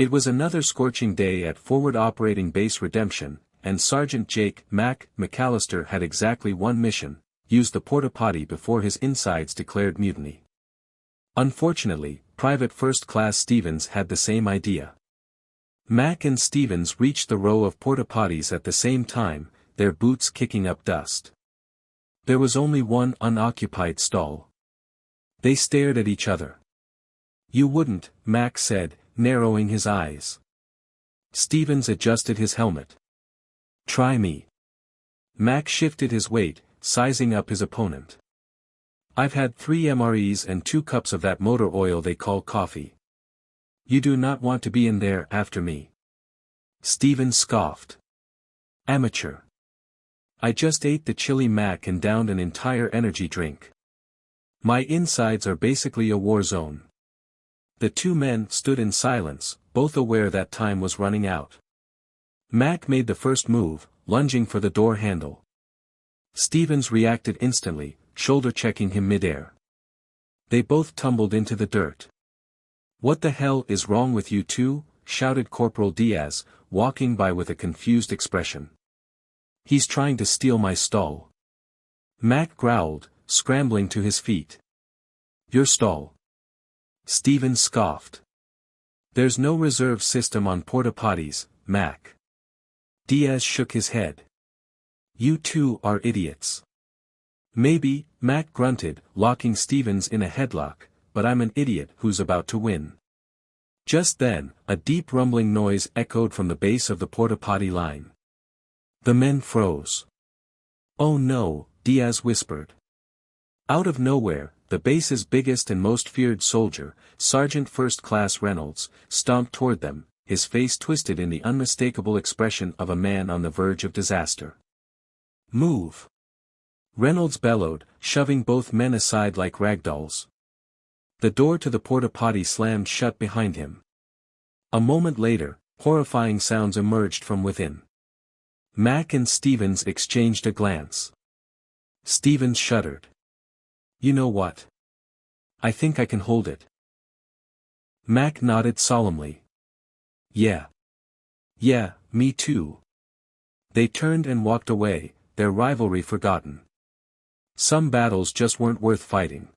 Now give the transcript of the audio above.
It was another scorching day at Forward Operating Base Redemption, and Sergeant Jake "Mac" McAllister had exactly one mission: use the porta-potty before his insides declared mutiny. Unfortunately, Private First Class Stevens had the same idea. Mac and Stevens reached the row of porta-potties at the same time, their boots kicking up dust. There was only one unoccupied stall. They stared at each other. "You wouldn't," Mac said, narrowing his eyes. Stevens adjusted his helmet. "Try me." Mac shifted his weight, sizing up his opponent. "I've had 3 MREs and 2 cups of that motor oil they call coffee. You do not want to be in there after me." Stevens scoffed. "Amateur. I just ate the chili Mac and downed an entire energy drink. My insides are basically a war zone." The two men stood in silence, both aware that time was running out. Mac made the first move, lunging for the door handle. Stevens reacted instantly, shoulder-checking him midair. They both tumbled into the dirt. "What the hell is wrong with you two?" shouted Corporal Diaz, walking by with a confused expression. "He's trying to steal my stall." Mac growled, scrambling to his feet. "Your stall?" Stevens scoffed. "There's no reserve system on porta-potties, Mac." Diaz shook his head. "You two are idiots." "Maybe," Mac grunted, locking Stevens in a headlock, "but I'm an idiot who's about to win." Just then, a deep rumbling noise echoed from the base of the porta-potty line. The men froze. "Oh no," Diaz whispered. Out of nowhere, the base's biggest and most feared soldier, Sergeant First Class Reynolds, stomped toward them, his face twisted in the unmistakable expression of a man on the verge of disaster. "Move!" Reynolds bellowed, shoving both men aside like ragdolls. The door to the porta-potty slammed shut behind him. A moment later, horrifying sounds emerged from within. Mac and Stevens exchanged a glance. Stevens shuddered. "You know what? I think I can hold it." Mac nodded solemnly. Yeah, me too." They turned and walked away, their rivalry forgotten. Some battles just weren't worth fighting.